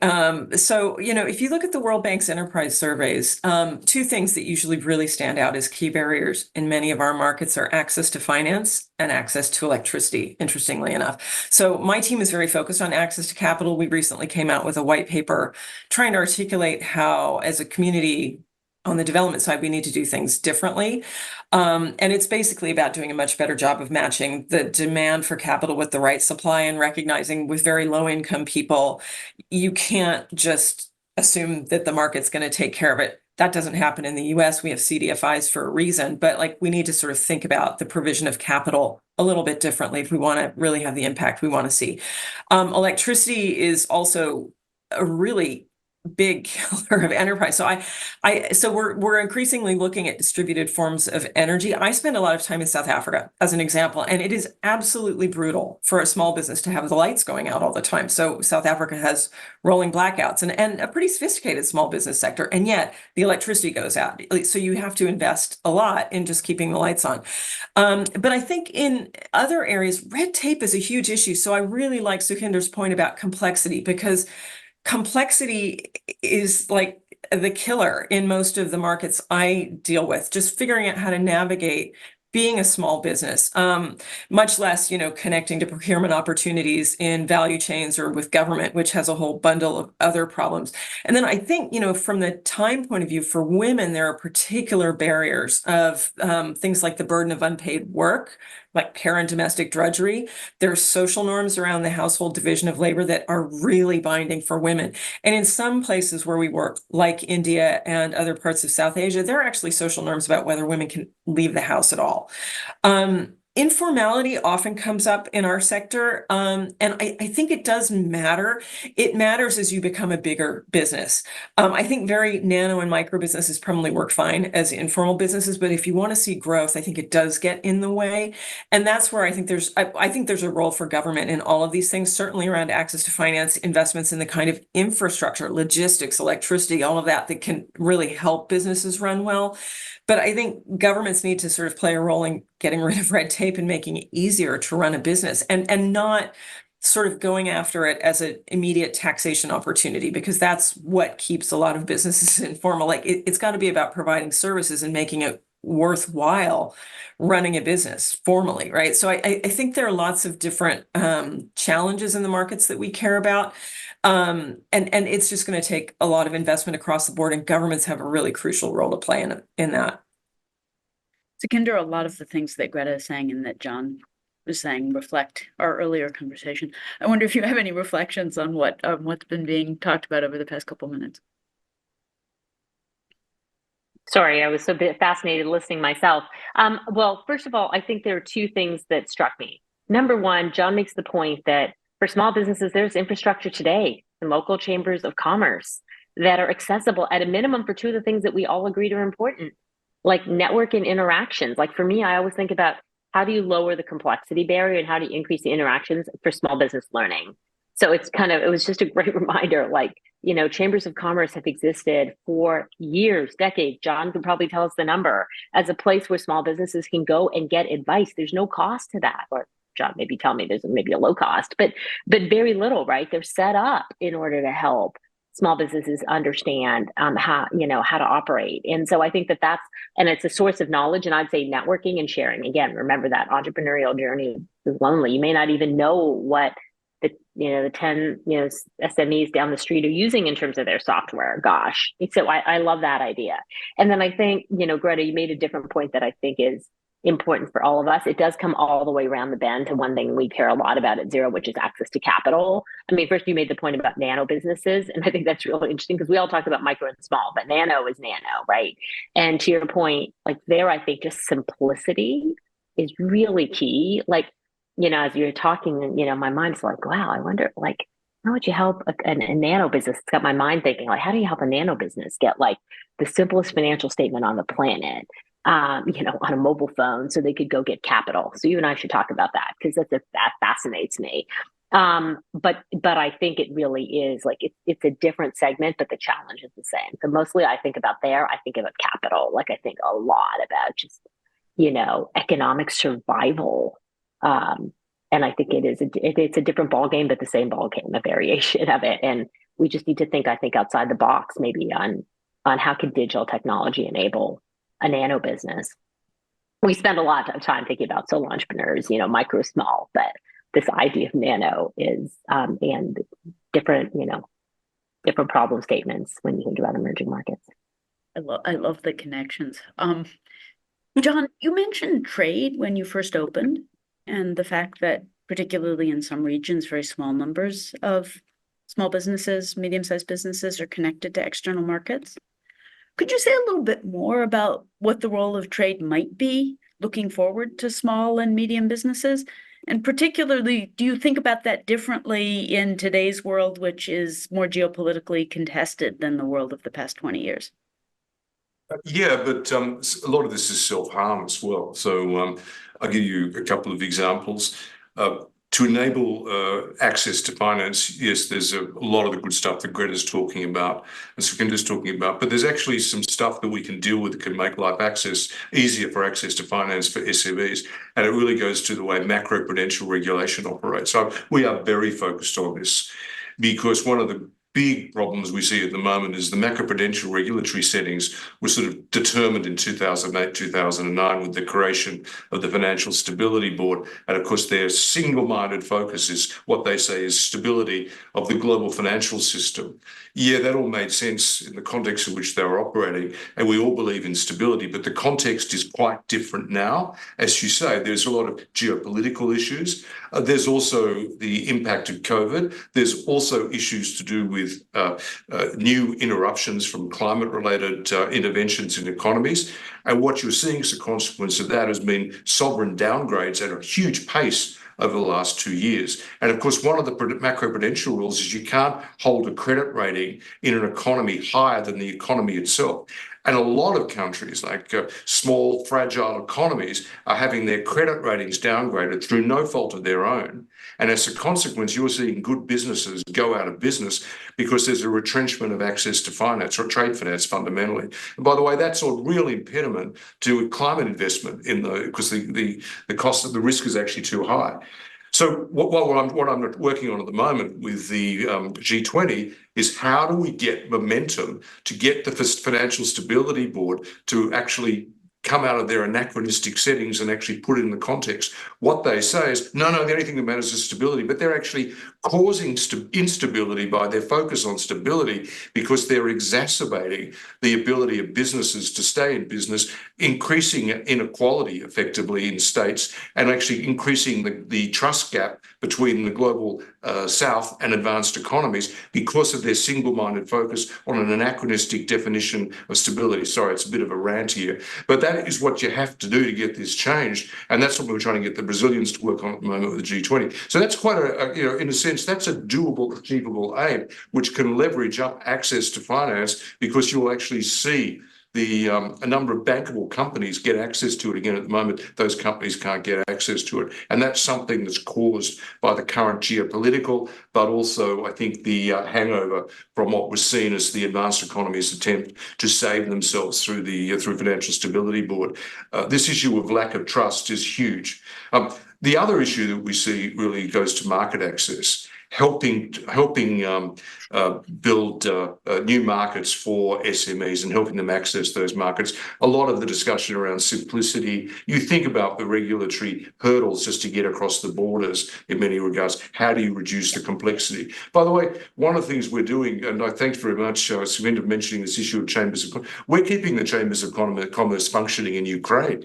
So, if you look at the World Bank's enterprise surveys, 2 things that usually really stand out as key barriers in many of our markets are access to finance and access to electricity, interestingly enough. So my team is very focused on access to capital. We recently came out with a white paper trying to articulate how, as a community, on the development side, we need to do things differently. And it's basically about doing a much better job of matching the demand for capital with the right supply, and recognizing with very low income people, you can't just assume that the market's going to take care of it. That doesn't happen in the US. We have CDFIs for a reason, but we need to sort of think about the provision of capital a little bit differently if we want to really have the impact we want to see. Electricity is also a really big killer of enterprise. So we're increasingly looking at distributed forms of energy. I spend a lot of time in South Africa as an example, and it is absolutely brutal for a small business to have the lights going out all the time. So South Africa has rolling blackouts and a pretty sophisticated small business sector, and yet the electricity goes out. So you have to invest a lot in just keeping the lights on. But I think in other areas, red tape is a huge issue. So I really like Sukhinder's point about complexity, because complexity is like the killer in most of the markets I deal with, just figuring out how to navigate being a small business, much less, connecting to procurement opportunities in value chains or with government, which has a whole bundle of other problems. And then I think, from the time point of view, for women, there are particular barriers of things like the burden of unpaid work, like care and domestic drudgery. There's social norms around the household division of labor that are really binding for women. And in some places where we work, like India and other parts of South Asia, there are actually social norms about whether women can leave the house at all. Informality often comes up in our sector, and I think it does matter. It matters as you become a bigger business. I think very nano and micro businesses probably work fine as informal businesses, but if you want to see growth, I think it does get in the way. And that's where I think there's a role for government in all of these things, certainly around access to finance, investments in the kind of infrastructure, logistics, electricity, all of that can really help businesses run well. But I think governments need to sort of play a role in getting rid of red tape and making it easier to run a business, and not sort of going after it as an immediate taxation opportunity, because that's what keeps a lot of businesses informal. Like it's got to be about providing services and making it worthwhile running a business formally, right? So I think there are lots of different challenges in the markets that we care about. And it's just going to take a lot of investment across the board, and governments have a really crucial role to play in that. Sukhinder, a lot of the things that Greta is saying and that John was saying reflect our earlier conversation. I wonder if you have any reflections on what's been being talked about over the past couple minutes. Sorry, I was so fascinated listening myself. Well, first of all, I think there are two things that struck me. Number one, John makes the point that for small businesses, there's infrastructure today in local chambers of commerce that are accessible at a minimum for two of the things that we all agreed are important, like network and interactions. Like for me, I always think about how do you lower the complexity barrier and how do you increase the interactions for small business learning? So it was just a great reminder, like, chambers of commerce have existed for years, decades. John could probably tell us the number, as a place where small businesses can go and get advice. There's no cost to that. Or John, maybe tell me there's maybe a low cost, but very little, right? They're set up in order to help small businesses understand how to operate. And so I think and it's a source of knowledge, and I'd say networking and sharing. Again, remember that entrepreneurial journey is lonely. You may not even know what the 10 SMEs down the street are using in terms of their software. Gosh. So I love that idea. And then I think, Greta, you made a different point that I think is important for all of us. It does come all the way around the bend to one thing we care a lot about at Xero, which is access to capital. I mean, first you made the point about nano businesses, and I think that's really interesting because we all talk about micro and small, but nano is nano, right? And to your point, like there, I think just simplicity is really key. Like, as you're talking, my mind's like, wow, I wonder, like, how would you help a nano business? It's got my mind thinking, like, how do you help a nano business get like the simplest financial statement on the planet, on a mobile phone, so they could go get capital? So you and I should talk about that, because that fascinates me. But I think it really is like it's a different segment, but the challenge is the same. So mostly I think about capital. Like I think a lot about just economic survival. And I think it's a different ball game, but the same ball game, a variation of it. And we just need to think, I think, outside the box, maybe on how can digital technology enable a nano business. We spend a lot of time thinking about solo entrepreneurs, micro, small, but this idea of nano is and different problem statements when you think about emerging markets. I love the connections. John, you mentioned trade when you first opened, and the fact that particularly in some regions, very small numbers of small businesses, medium-sized businesses are connected to external markets. Could you say a little bit more about what the role of trade might be looking forward to small and medium businesses? And particularly, do you think about that differently in today's world, which is more geopolitically contested than the world of the past 20 years? Yeah, but a lot of this is self-harm as well. So I'll give you a couple of examples. To enable access to finance, yes, there's a lot of the good stuff that Greta's talking about and Sukhinder's talking about, but there's actually some stuff that we can deal with that can make life easier for access to finance for SMEs. And it really goes to the way macroprudential regulation operates. So we are very focused on this, because one of the big problems we see at the moment is the macroprudential regulatory settings were sort of determined in 2008, 2009 with the creation of the Financial Stability Board. And of course, their single-minded focus is what they say is stability of the global financial system. Yeah, that all made sense in the context in which they were operating, and we all believe in stability, but the context is quite different now. As you say, there's a lot of geopolitical issues. There's also the impact of COVID. There's also issues to do with new interruptions from climate-related interventions in economies. And what you're seeing as a consequence of that has been sovereign downgrades at a huge pace over the last 2 years. And of course, one of the macroprudential rules is you can't hold a credit rating in an economy higher than the economy itself. And a lot of countries, like small, fragile economies, are having their credit ratings downgraded through no fault of their own. And as a consequence, you're seeing good businesses go out of business because there's a retrenchment of access to finance or trade finance fundamentally. And by the way, that's a real impediment to climate investment because the cost of the risk is actually too high. So what I'm working on at the moment with the G20 is how do we get momentum to get the Financial Stability Board to actually come out of their anachronistic settings and actually put it in the context. What they say is, no, the only thing that matters is stability, but they're actually causing instability by their focus on stability because they're exacerbating the ability of businesses to stay in business, increasing inequality effectively in states and actually increasing the trust gap between the global South and advanced economies because of their single-minded focus on an anachronistic definition of stability. Sorry, it's a bit of a rant here, but that is what you have to do to get this changed. And that's what we're trying to get the Brazilians to work on at the moment with the G20. So that's quite in a sense, that's a doable, achievable aim, which can leverage up access to finance because you'll actually see a number of bankable companies get access to it again. At the moment, those companies can't get access to it. And that's something that's caused by the current geopolitical, but also I think the hangover from what was seen as the advanced economies' attempt to save themselves through the Financial Stability Board. This issue of lack of trust is huge. The other issue that we see really goes to market access. Helping build new markets for SMEs and helping them access those markets. A lot of the discussion around simplicity. You think about the regulatory hurdles just to get across the borders in many regards. How do you reduce the complexity? By the way, one of the things we're doing, and I thanks very much, Sven, of mentioning this issue of chambers of commerce. We're keeping the chambers of commerce functioning in Ukraine.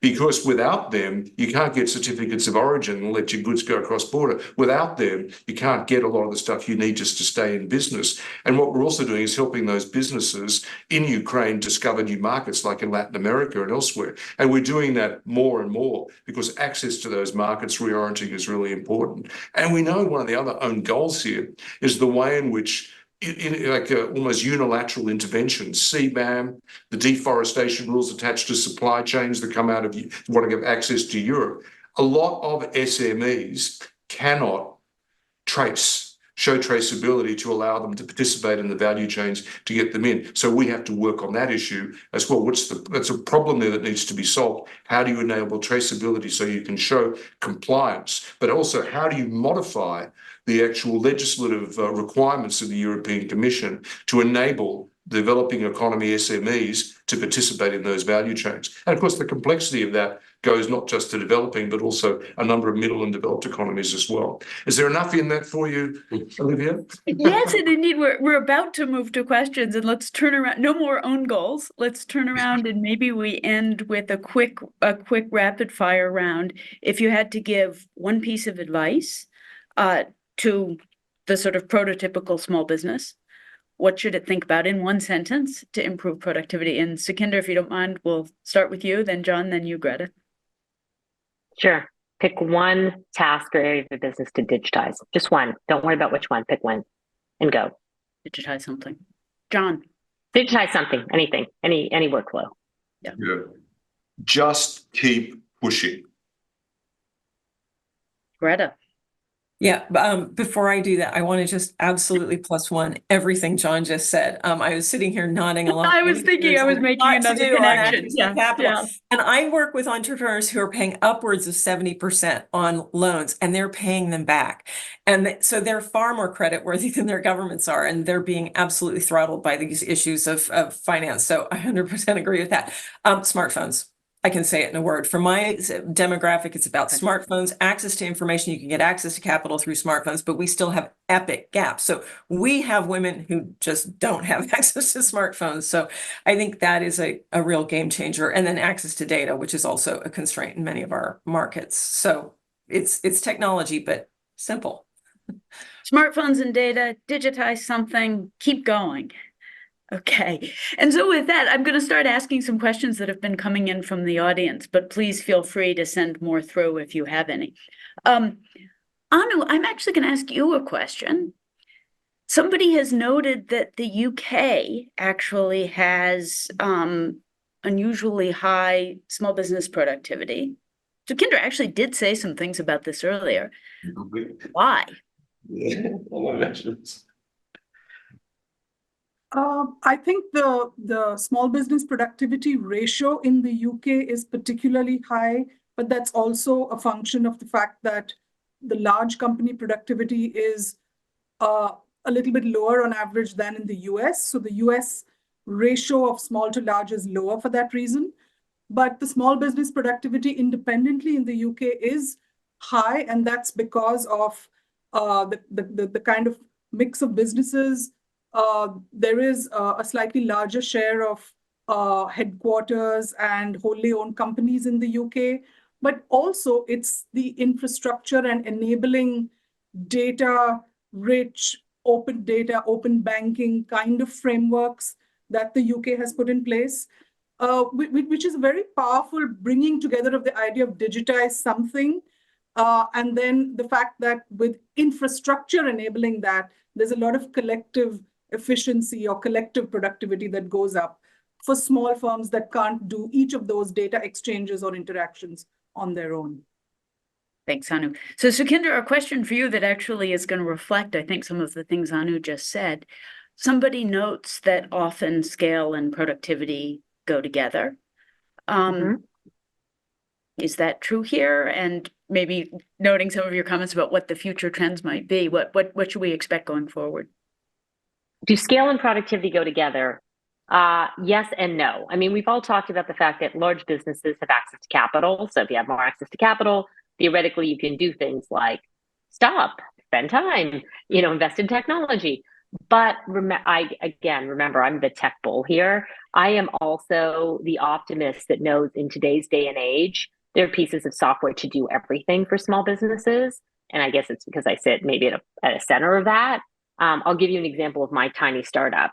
Because without them, you can't get certificates of origin and let your goods go across border. Without them, you can't get a lot of the stuff you need just to stay in business. And what we're also doing is helping those businesses in Ukraine discover new markets like in Latin America and elsewhere. And we're doing that more and more because access to those markets reorienting is really important. And we know one of the other own goals here is the way in which almost unilateral interventions, CBAM, the deforestation rules attached to supply chains that come out of want to give access to Europe. A lot of SMEs cannot show traceability to allow them to participate in the value chains to get them in. So we have to work on that issue as well. That's a problem there that needs to be solved. How do you enable traceability so you can show compliance? But also, how do you modify the actual legislative requirements of the European Commission to enable developing economy SMEs to participate in those value chains? And of course, the complexity of that goes not just to developing, but also a number of middle and developed economies as well. Is there enough in that for you, Olivia? Yes, and indeed, we're about to move to questions, and let's turn around. No more own goals. Let's turn around and maybe we end with a quick rapid fire round. If you had to give one piece of advice to the sort of prototypical small business, what should it think about in one sentence to improve productivity? And Sukhinder, if you don't mind, we'll start with you, then John, then you, Greta. Sure. Pick one task or area of the business to digitize. Just one. Don't worry about which one. Pick one and go. Digitize something. John. Digitize something, anything, any workflow. Yeah. Just keep pushing. Greta. Yeah, before I do that, I want to just absolutely +1 everything John just said. I was sitting here nodding along. I was thinking There's I was a making lot to another do on connection. access to Yeah, capital. yeah. And I work with entrepreneurs who are paying upwards of 70% on loans, and they're paying them back. And so they're far more creditworthy than their governments are, and they're being absolutely throttled by these issues of finance. So I 100% agree with that. Smartphones. I can say it in a word. For my demographic, it's about smartphones, access to information. You can get access to capital through smartphones, but we still have epic gaps. So we have women who just don't have access to smartphones. So I think that is a real game changer. And then access to data, which is also a constraint in many of our markets. So it's technology, but simple. Smartphones and data, digitize something, keep going. Okay. And so with that, I'm going to start asking some questions that have been coming in from the audience, but please feel free to send more through if you have any. Anu, I'm actually going to ask you a question. Somebody has noted that the UK actually has unusually high small business productivity. So Kendra actually did say some things about this earlier. Why? I think the small business productivity ratio in the UK is particularly high, but that's also a function of the fact that the large company productivity is a little bit lower on average than in the US. So the US ratio of small to large is lower for that reason. But the small business productivity independently in the UK is high, and that's because of the kind of mix of businesses. There is a slightly larger share of headquarters and wholly owned companies in the UK, but also it's the infrastructure and enabling data-rich, open data, open banking kind of frameworks that the UK has put in place, which is a very powerful bringing together of the idea of digitize something. And then the fact that with infrastructure enabling that, there's a lot of collective efficiency or collective productivity that goes up for small firms that can't do each of those data exchanges or interactions on their own. Thanks, Anu. So Sukhinder, a question for you that actually is going to reflect, I think, some of the things Anu just said. Somebody notes that often scale and productivity go together. Is that true here? And maybe noting some of your comments about what the future trends might be, what should we expect going forward? Do scale and productivity go together? Yes and no. I mean, we've all talked about the fact that large businesses have access to capital. So if you have more access to capital, theoretically, you can do things like stop, spend time, invest in technology. But remember, I'm the tech bull here. I am also the optimist that knows in today's day and age, there are pieces of software to do everything for small businesses. And I guess it's because I sit maybe at a center of that. I'll give you an example of my tiny startup.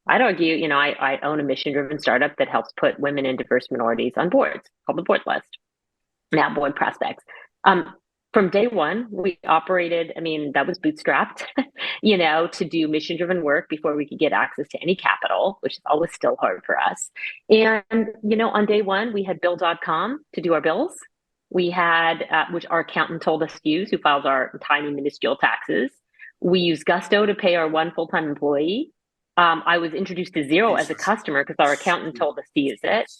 I'd argue, I own a mission-driven startup that helps put women and diverse minorities on boards, called the Board List, now Board Prospects. From day one, we operated, that was bootstrapped, to do mission-driven work before we could get access to any capital, which is always still hard for us. And, on day one, we had bill.com to do our bills. We had, which our accountant told us to use, who files our tiny minuscule taxes. We use Gusto to pay our one full-time employee. I was introduced to Xero as a customer because our accountant told us to use it.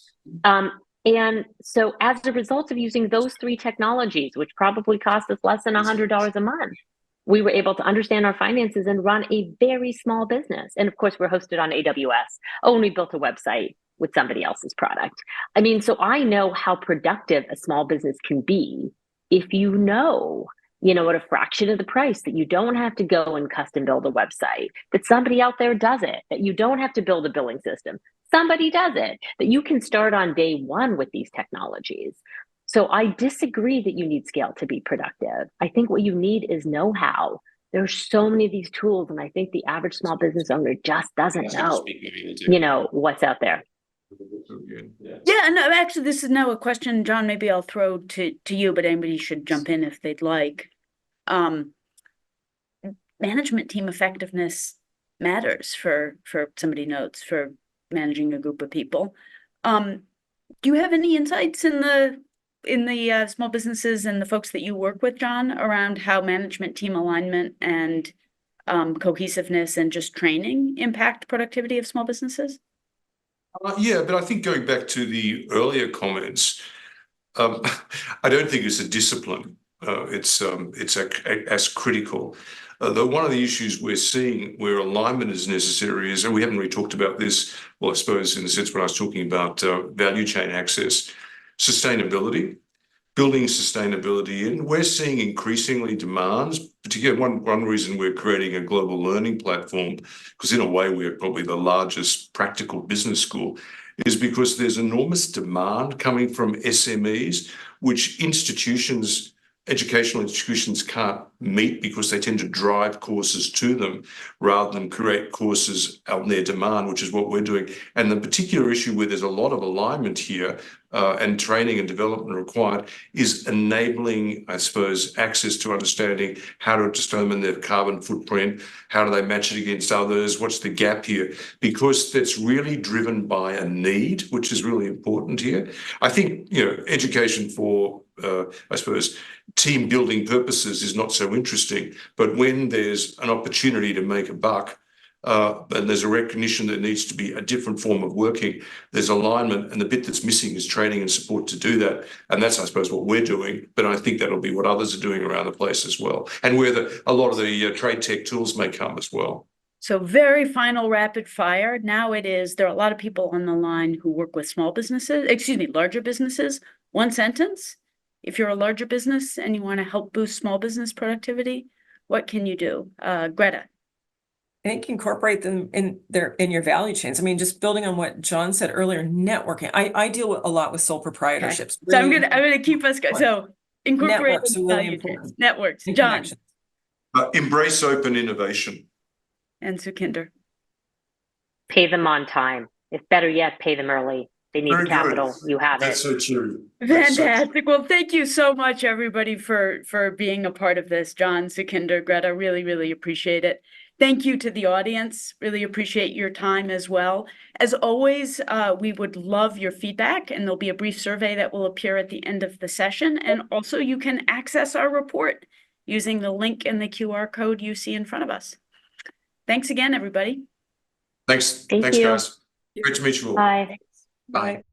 And so as a result of using those three technologies, which probably cost us less than $100 a month, we were able to understand our finances and run a very small business. And of course, we're hosted on AWS. Oh, and we built a website with somebody else's product. So I know how productive a small business can be if you know at a fraction of the price, that you don't have to go and custom build a website, that somebody out there does it, that you don't have to build a billing system. Somebody does it, that you can start on day one with these technologies. So I disagree that you need scale to be productive. I think what you need is know-how. There's so many of these tools, and I think the average small business owner just doesn't know, what's out there. Yeah, no, actually, this is now a question, John, maybe I'll throw to you, but anybody should jump in if they'd like. Management team effectiveness matters for somebody notes for managing a group of people. Do you have any insights in the in the small businesses and the folks that you work with, John, around how management team alignment and cohesiveness and just training impact productivity of small businesses? Yeah, but I think going back to the earlier comments, I don't think it's a discipline. It's as critical. Though one of the issues we're seeing where alignment is necessary is, and we haven't really talked about this, well, I suppose in the sense when I was talking about value chain access, sustainability, building sustainability in. We're seeing increasingly demands, particularly one reason we're creating a global learning platform, because in a way we're probably the largest practical business school, is because there's enormous demand coming from SMEs, which educational institutions can't meet because they tend to drive courses to them rather than create courses on their demand, which is what we're doing. And the particular issue where there's a lot of alignment here and training and development required is enabling, I suppose, access to understanding how to determine their carbon footprint, how do they match it against others, what's the gap here, because that's really driven by a need, which is really important here. I think, education for, I suppose, team building purposes is not so interesting, but when there's an opportunity to make a buck, and there's a recognition that it needs to be a different form of working, there's alignment, and the bit that's missing is training and support to do that. And that's, I suppose, what we're doing, but I think that'll be what others are doing around the place as well, and where a lot of the trade tech tools may come as well. So very final rapid fire. Now there are a lot of people on the line who work with larger businesses. One sentence. If you're a larger business and you want to help boost small business productivity, what can you do? Greta. I think incorporate them in your value chains. I mean, just building on what John said earlier, networking. I deal a lot with sole proprietorships. Okay. So I'm gonna keep us going. So incorporate networks are really important. Networks. John. Embrace open innovation. And Sukhinder. Pay them on time. If better yet, pay them early. They need the capital. You have That's it. so true. Fantastic. Well, thank you so much, everybody, for being a part of this. John, Sukhinder, Greta, really, really appreciate it. Thank you to the audience. Really appreciate your time as well. As always, we would love your feedback, and there'll be a brief survey that will appear at the end of the session. And also you can access our report using the link and the QR code you see in front of us. Thanks again, everybody. Thanks, Thank you. guys. Great to meet you all. Bye. Bye.